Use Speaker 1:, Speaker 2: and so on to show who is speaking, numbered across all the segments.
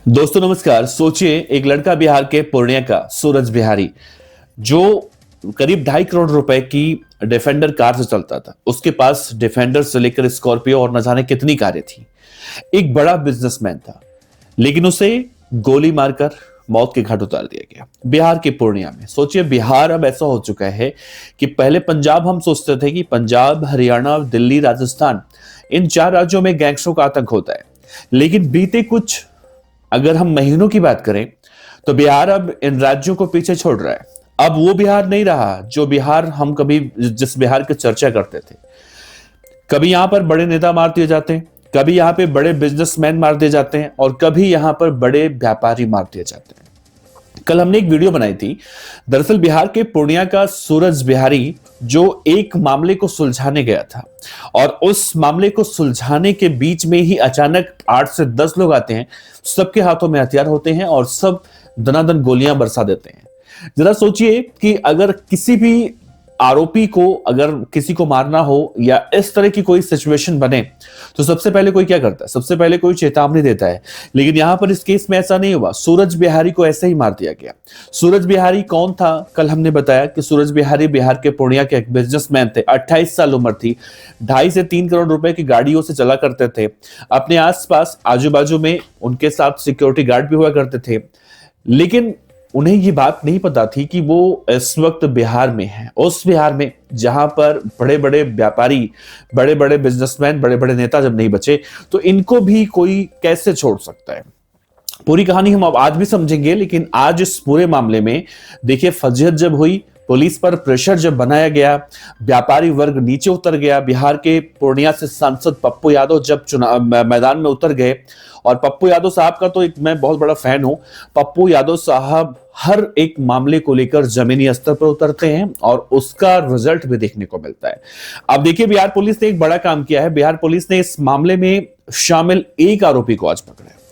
Speaker 1: दोस्तों नमस्कार। सोचिए एक लड़का बिहार के पूर्णिया का सूरज बिहारी जो करीब 2.5 करोड़ रुपए की डिफेंडर कार से चलता था। उसके पास डिफेंडर से लेकर स्कॉर्पियो और न जाने कितनी कारें थी। एक बड़ा बिजनेसमैन था, लेकिन उसे गोली मारकर मौत के घाट उतार दिया गया बिहार के पूर्णिया में। सोचिए बिहार अब ऐसा हो चुका है कि पहले पंजाब हम सोचते थे कि पंजाब, हरियाणा, दिल्ली, राजस्थान, इन 4 राज्यों में गैंगस्टरों का आतंक होता है। लेकिन बीते कुछ अगर हम महीनों की बात करें तो बिहार अब इन राज्यों को पीछे छोड़ रहा है। अब वो बिहार नहीं रहा जो बिहार हम कभी जिस बिहार की चर्चा करते थे। कभी यहां पर बड़े नेता मार दिए जाते हैं, कभी यहां पे बड़े बिजनेसमैन मार दिए जाते हैं और कभी यहां पर बड़े व्यापारी मार दिए जाते हैं। कल हमने एक वीडियो बनाई थी। दरअसल बिहार के पूर्णिया का सूरज बिहारी जो एक मामले को सुलझाने गया था और उस मामले को सुलझाने के बीच में ही अचानक 8 से 10 लोग आते हैं। सबके हाथों में हथियार होते हैं और सब दनादन गोलियां बरसा देते हैं। जरा सोचिए कि अगर किसी भी आरोपी को अगर किसी को मारना हो या इस तरह की कोई सिचुएशन बने तो सबसे पहले कोई क्या करता है? सबसे पहले कोई चेतावनी देता है। लेकिन यहां पर इस केस में ऐसा नहीं हुआ। सूरज बिहारी को ऐसे ही मार दिया गया। सूरज बिहारी कौन था? कल हमने बताया कि सूरज बिहारी बिहार के पूर्णिया के एक बिजनेसमैन थे। 28 साल उम्र थी। 2.5 से 3 करोड़ रुपए की गाड़ियों से चला करते थे। अपने आसपास आजू बाजू में उनके साथ सिक्योरिटी गार्ड भी हुआ करते थे। लेकिन उन्हें ये बात नहीं पता थी कि वो इस वक्त बिहार में है, उस बिहार में जहां पर बड़े बड़े व्यापारी, बड़े बड़े बिजनेसमैन, बड़े बड़े नेता जब नहीं बचे तो इनको भी कोई कैसे छोड़ सकता है। पूरी कहानी हम अब आज भी समझेंगे। लेकिन आज इस पूरे मामले में देखिए फजीहत जब हुई, पुलिस पर प्रेशर जब बनाया गया, व्यापारी वर्ग नीचे उतर गया। बिहार के पूर्णिया से सांसद पप्पू यादव जब चुनाव मैदान में उतर गए, और पप्पू यादव साहब का तो एक मैं बहुत बड़ा फैन हूं। पप्पू यादव साहब हर एक मामले को लेकर जमीनी स्तर पर उतरते हैं और उसका रिजल्ट भी देखने को मिलता है। अब देखिए बिहार पुलिस ने एक बड़ा काम किया है। बिहार पुलिस ने इस मामले में शामिल एक आरोपी को आज पकड़ा है।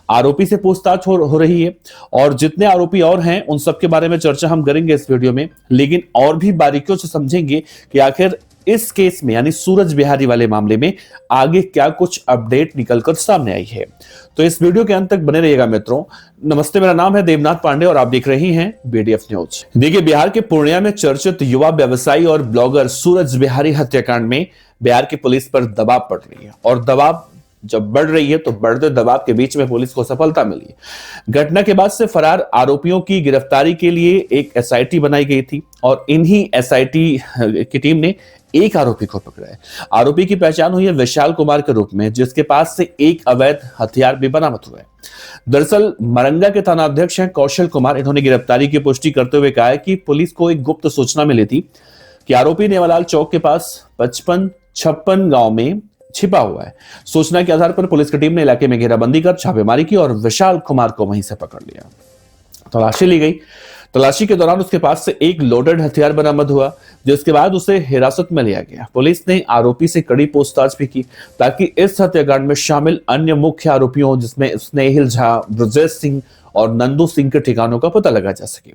Speaker 1: आरोपी से पूछताछ हो रही है और जितने आरोपी और हैं उन सब के बारे में चर्चा हम करेंगे इस वीडियो में। लेकिन और भी बारीकियों से समझेंगे कि आखिर इस केस में यानी सूरज बिहारी वाले मामले में आगे क्या कुछ अपडेट निकलकर सामने आई है। तो इस वीडियो के अंत तक बने रहिएगा मित्रों। नमस्ते, मेरा नाम है देवनाथ पांडे और आप देख रहे हैं बीडीएफ न्यूज। देखिए बिहार के पूर्णिया में चर्चित युवा व्यवसायी और ब्लॉगर सूरज बिहारी हत्याकांड में बिहार की पुलिस पर दबाव पड़ रही है और दबाव जब बढ़ रही है तो बढ़ते दबाव के बीच में पुलिस को सफलता मिली। घटना के बाद से फरार आरोपियों की गिरफ्तारी के लिए एक एसआईटी बनाई गई थी और इन्हीं एसआईटी की टीम ने एक आरोपी को पकड़ा है। आरोपी की पहचान हुई है विशाल कुमार के रूप में, जिसके पास से एक अवैध हथियार भी बरामद हुआ है। दरअसल मरंगा के थानाध्यक्ष हैं कौशल कुमार। इन्होंने गिरफ्तारी की पुष्टि करते हुए कहा है कि पुलिस को एक गुप्त सूचना मिली थी कि आरोपी नेवालाल चौक के पास 55-56 गांव में छिपा हुआ है। सूचना के आधार पर पुलिस की टीम ने इलाके में घेराबंदी कर छापेमारी की और विशाल कुमार को वहीं से पकड़ लिया। तलाशी ली गई। तलाशी के दौरान उसके पास से एक लोडेड हथियार बरामद हुआ, जिसके बाद उसे हिरासत में लिया गया। पुलिस ने आरोपी से कड़ी पूछताछ भी की ताकि इस हत्याकांड में शामिल अन्य मुख्य आरोपियों जिसमें स्नेहिल झा, ब्रजेश सिंह और नंदू सिंह के ठिकानों का पता लगा जा सके।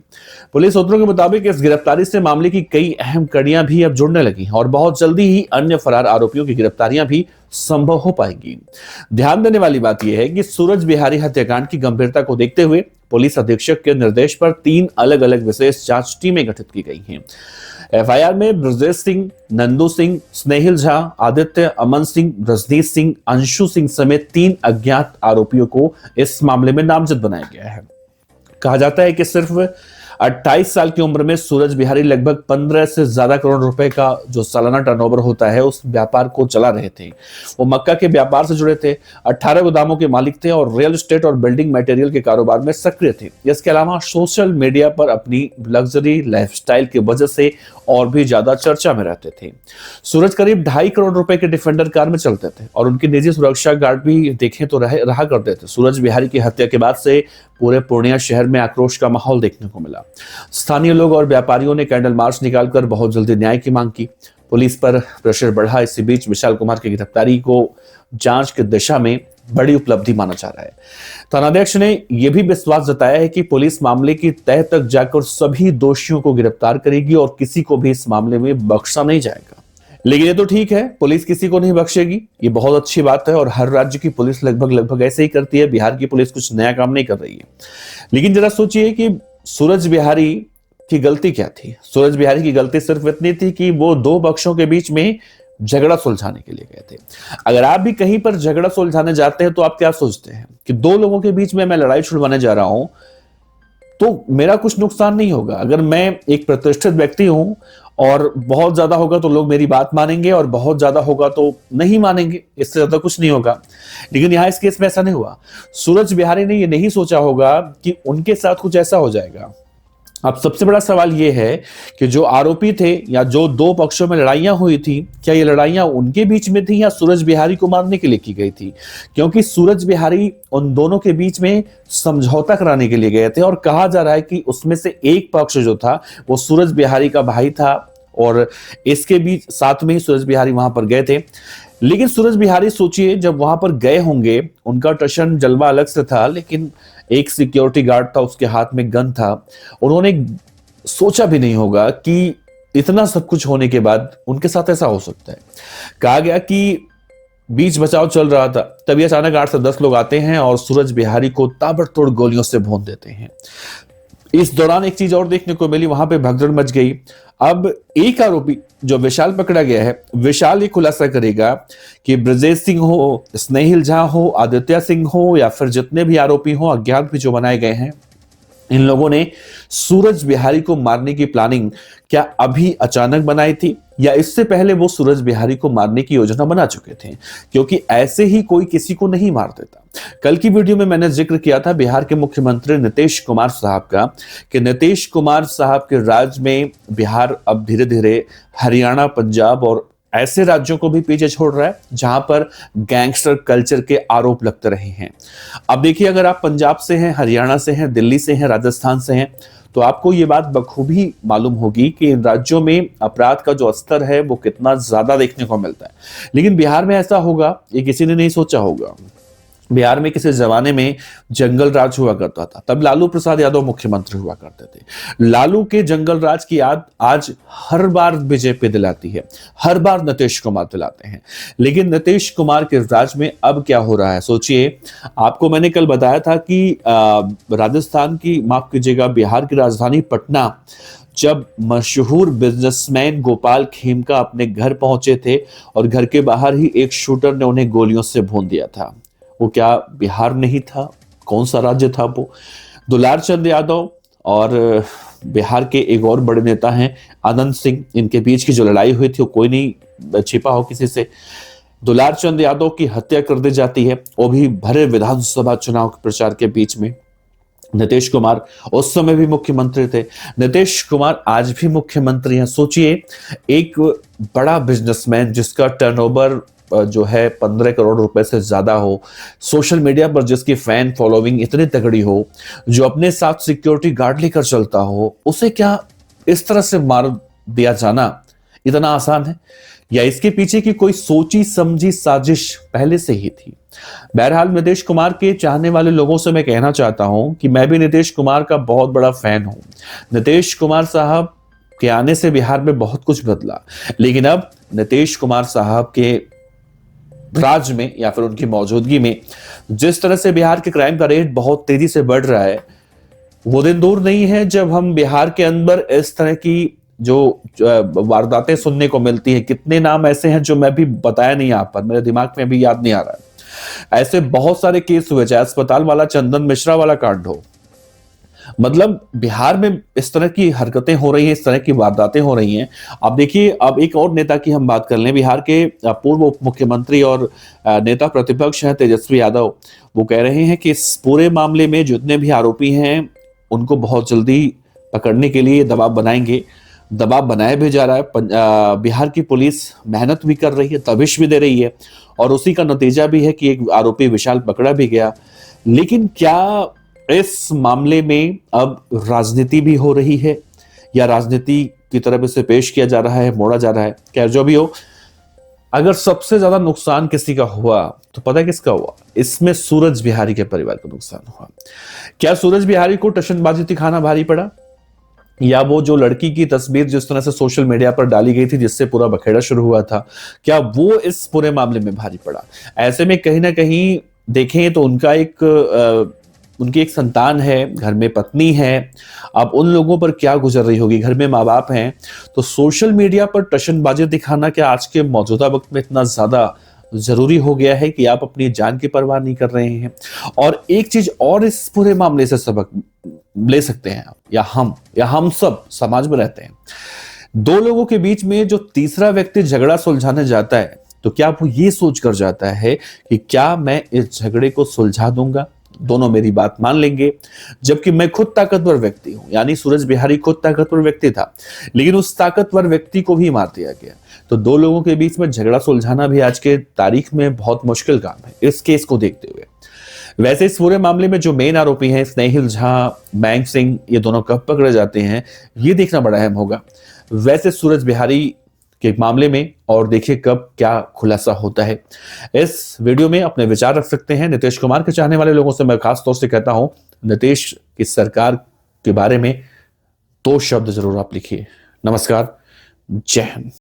Speaker 1: पुलिस सूत्रों के मुताबिक इस गिरफ्तारी से मामले की कई अहम कड़ियां भी अब जुड़ने लगी और बहुत जल्दी ही अन्य फरार आरोपियों की गिरफ्तारियां भी संभव हो पाएंगी। ध्यान देने वाली बात यह है कि सूरज बिहारी हत्याकांड की गंभीरता को देखते हुए पुलिस अधीक्षक के निर्देश पर 3 अलग अलग विशेष जांच टीमें गठित की गई हैं। एफआईआर में ब्रजेश सिंह, नंदू सिंह, स्नेहिल झा, आदित्य, अमन सिंह, रजनीश सिंह, अंशु सिंह समेत 3 अज्ञात आरोपियों को इस मामले में नामजद बनाया गया है। कहा जाता है कि सिर्फ 28 साल की उम्र में सूरज बिहारी लगभग 15 से ज्यादा करोड़ रुपए का जो सालाना टर्नओवर होता है उस व्यापार को चला रहे थे। वो मक्का के व्यापार से जुड़े थे, 18 गोदामों के मालिक थे और रियल एस्टेट और बिल्डिंग मटेरियल के कारोबार में सक्रिय थे। इसके अलावा सोशल मीडिया पर अपनी लग्जरी लाइफस्टाइल की वजह से और भी ज्यादा चर्चा में रहते थे। सूरज करीब 2.5 करोड़ रुपए के डिफेंडर कार में चलते थे और उनकी निजी सुरक्षा गार्ड भी देखें तो रहा करते थे। सूरज बिहारी की हत्या के बाद से पूरे पूर्णिया शहर में आक्रोश का माहौल देखने को मिला। स्थानीय लोग और व्यापारियों ने कैंडल मार्च निकालकर बहुत जल्दी न्याय की मांग की। पुलिस पर प्रेशर बढ़ा। इसी बीच विशाल कुमार की गिरफ्तारी को जांच की दिशा में बड़ी उपलब्धि माना जा रहा है। थानाध्यक्ष ने यह भी विश्वास जताया है कि पुलिस मामले की तह तक जाकर सभी दोषियों को गिरफ्तार करेगी और किसी को भी इस मामले में बख्शा नहीं जाएगा। लेकिन ये तो ठीक है, पुलिस किसी को नहीं बख्शेगी, ये बहुत अच्छी बात है और हर राज्य की पुलिस लगभग लगभग ऐसे ही करती है। बिहार की पुलिस कुछ नया काम नहीं कर रही है। लेकिन जरा सोचिए कि सूरज बिहारी की गलती क्या थी। सूरज बिहारी की गलती सिर्फ इतनी थी कि वो दो पक्षों के बीच में झगड़ा सुलझाने के लिए गए थे। अगर आप भी कहीं पर झगड़ा सुलझाने जाते हैं तो आप क्या सोचते हैं कि दो लोगों के बीच में मैं लड़ाई छुड़वाने जा रहा हूं तो मेरा कुछ नुकसान नहीं होगा। अगर मैं एक प्रतिष्ठित व्यक्ति हूं और बहुत ज्यादा होगा तो लोग मेरी बात मानेंगे और बहुत ज्यादा होगा तो नहीं मानेंगे, इससे ज्यादा कुछ नहीं होगा। लेकिन यहां इस केस में ऐसा नहीं हुआ। सूरज बिहारी ने यह नहीं सोचा होगा कि उनके साथ कुछ ऐसा हो जाएगा। अब सबसे बड़ा सवाल यह है कि जो आरोपी थे या जो दो पक्षों में लड़ाइयां हुई थी, क्या ये लड़ाइयां उनके बीच में थी या सूरज बिहारी को मारने के लिए की गई थी? क्योंकि सूरज बिहारी उन दोनों के बीच में समझौता कराने के लिए गए थे और कहा जा रहा है कि उसमें से एक पक्ष जो था वो सूरज बिहारी का भाई था और इसके बीच साथ में ही सूरज बिहारी वहां पर गए थे। लेकिन सूरज बिहारी सोचिए, जब वहां पर गए होंगे, उनका टशन जलवा अलग से था, लेकिन एक सिक्योरिटी गार्ड था, उसके हाथ में गन था। उन्होंने सोचा भी नहीं होगा कि इतना सब कुछ होने के बाद उनके साथ ऐसा हो सकता है। कहा गया कि बीच बचाव चल रहा था, तभी अचानक 8 से 10 लोग आते हैं और सूरज बिहारी को ताबड़तोड़ गोलियों से भून देते हैं। इस दौरान एक चीज और देखने को मिली, वहां पे भगदड़ मच गई। अब एक आरोपी जो विशाल पकड़ा गया है, विशाल ये खुलासा करेगा कि ब्रजेश सिंह हो, स्नेहिल झा हो, आदित्य सिंह हो या फिर जितने भी आरोपी हो, अज्ञात भी जो बनाए गए हैं, इन लोगों ने सूरज बिहारी को मारने की प्लानिंग क्या अभी अचानक बनाई थी या इससे पहले वो सूरज बिहारी को मारने की योजना बना चुके थे? क्योंकि ऐसे ही कोई किसी को नहीं मार देता। कल की वीडियो में मैंने जिक्र किया था बिहार के मुख्यमंत्री नीतीश कुमार साहब का, कि नीतीश कुमार साहब के राज में बिहार अब धीरे धीरे हरियाणा, पंजाब और ऐसे राज्यों को भी पीछे छोड़ रहा है जहां पर गैंगस्टर कल्चर के आरोप लगते रहे हैं। अब देखिए, अगर आप पंजाब से हैं, हरियाणा से हैं, दिल्ली से हैं, राजस्थान से हैं, तो आपको ये बात बखूबी मालूम होगी कि इन राज्यों में अपराध का जो स्तर है वो कितना ज्यादा देखने को मिलता है। लेकिन बिहार में ऐसा होगा ये किसी ने नहीं सोचा होगा। बिहार में किसी जमाने में जंगल राज हुआ करता था, तब लालू प्रसाद यादव मुख्यमंत्री हुआ करते थे। लालू के जंगल राज की याद आज हर बार बीजेपी दिलाती है, हर बार नीतीश कुमार दिलाते हैं। लेकिन नीतीश कुमार के राज में अब क्या हो रहा है सोचिए। आपको मैंने कल बताया था कि राजस्थान की, माफ कीजिएगा, बिहार की राजधानी पटना जब मशहूर बिजनेसमैन गोपाल खेमका अपने घर पहुंचे थे और घर के बाहर ही एक शूटर ने उन्हें गोलियों से भून दिया था। वो क्या बिहार नहीं था? कौन सा राज्य था वो? दुलार चंद यादव और बिहार के एक और बड़े नेता हैं आनंद सिंह, इनके बीच की जो लड़ाई हुई थी वो कोई नहीं छिपा हो किसी से। दुलार चंद यादव की हत्या कर दी जाती है, वो भी भरे विधानसभा चुनाव के प्रचार के बीच में। नीतीश कुमार उस समय भी मुख्यमंत्री थे, नीतीश कुमार आज भी मुख्यमंत्री हैं। सोचिए, एक बड़ा बिजनेसमैन जिसका टर्नओवर जो है 15 करोड़ रुपए से ज्यादा हो, सोशल मीडिया पर जिसकी फैन फॉलोइंग इतनी तगड़ी हो, जो अपने साथ सिक्योरिटी गार्ड लेकर चलता हो, उसे क्या इस तरह से मार दिया जाना इतना आसान है? या इसके पीछे की कोई सोची समझी साजिश पहले से ही थी? बहरहाल, नीतीश कुमार के चाहने वाले लोगों से मैं कहना चाहता हूं कि मैं भी नीतीश कुमार का बहुत बड़ा फैन हूं। नीतीश कुमार साहब के आने से बिहार में बहुत कुछ बदला, लेकिन अब नीतीश कुमार साहब के राज में या फिर उनकी मौजूदगी में जिस तरह से बिहार के क्राइम का रेट बहुत तेजी से बढ़ रहा है, वो दिन दूर नहीं है जब हम बिहार के अंदर इस तरह की जो वारदातें सुनने को मिलती है। कितने नाम ऐसे हैं जो मैं भी बताया नहीं यहाँ पर, मेरे दिमाग में भी याद नहीं आ रहा है। ऐसे बहुत सारे केस हुए, चाहे अस्पताल वाला, चंदन मिश्रा वाला कांड हो। मतलब बिहार में इस तरह की हरकतें हो रही हैं, इस तरह की वारदातें हो रही हैं। अब देखिए, अब एक और नेता की हम बात कर लें, बिहार के पूर्व उप मुख्यमंत्री और नेता प्रतिपक्ष हैं तेजस्वी यादव। वो कह रहे हैं कि इस पूरे मामले में जितने भी आरोपी हैं उनको बहुत जल्दी पकड़ने के लिए दबाव बनाएंगे। दबाव बनाया भी जा रहा है। बिहार की पुलिस मेहनत भी कर रही है, दबिश भी दे रही है और उसी का नतीजा भी है कि एक आरोपी विशाल पकड़ा भी गया। लेकिन क्या इस मामले में अब राजनीति भी हो रही है या राजनीति की तरफ इसे पेश किया जा रहा है, मोड़ा जा रहा है? क्या जो भी हो, अगर सबसे ज्यादा नुकसान किसी का हुआ तो पता है किसका हुआ? इसमें सूरज बिहारी के परिवार को नुकसान हुआ। क्या सूरज बिहारी को टशनबाजी दिखाना भारी पड़ा? या वो जो लड़की की तस्वीर जिस तरह से सोशल मीडिया पर डाली गई थी जिससे पूरा बखेड़ा शुरू हुआ था, क्या वो इस पूरे मामले में भारी पड़ा? ऐसे में कहीं ना कहीं देखें तो उनकी एक संतान है, घर में पत्नी है। अब उन लोगों पर क्या गुजर रही होगी, घर में माँ बाप हैं। तो सोशल मीडिया पर टशनबाजी दिखाना क्या आज के मौजूदा वक्त में इतना ज्यादा जरूरी हो गया है कि आप अपनी जान की परवाह नहीं कर रहे हैं? और एक चीज और इस पूरे मामले से सबक ले सकते हैं आप, या हम सब समाज में रहते हैं, दो लोगों के बीच में जो तीसरा व्यक्ति झगड़ा सुलझाने जाता है, तो क्या वो ये सोच कर जाता है कि क्या मैं इस झगड़े को सुलझा दूंगा, दोनों मेरी बात मान लेंगे? जबकि मैं खुद ताकतवर व्यक्ति हूं, यानी सूरज बिहारी खुद ताकतवर व्यक्ति था, लेकिन उस ताकतवर व्यक्ति को भी मार दिया गया। तो दो लोगों के बीच में झगड़ा सुलझाना भी आज के तारीख में बहुत मुश्किल काम है, इस केस को देखते हुए। वैसे इस पूरे मामले में जो मेन आरोपी हैं स्नेहिल झा, मयंक सिंह, ये दोनों कब पकड़े जाते हैं, ये देखना बड़ा अहम होगा। वैसे सूरज बिहारी के मामले में और देखिए कब क्या खुलासा होता है। इस वीडियो में अपने विचार रख सकते हैं। नीतीश कुमार के चाहने वाले लोगों से मैं खास तौर से कहता हूं, नीतीश की सरकार के बारे में दो शब्द जरूर आप लिखिए। नमस्कार, जय हिंद।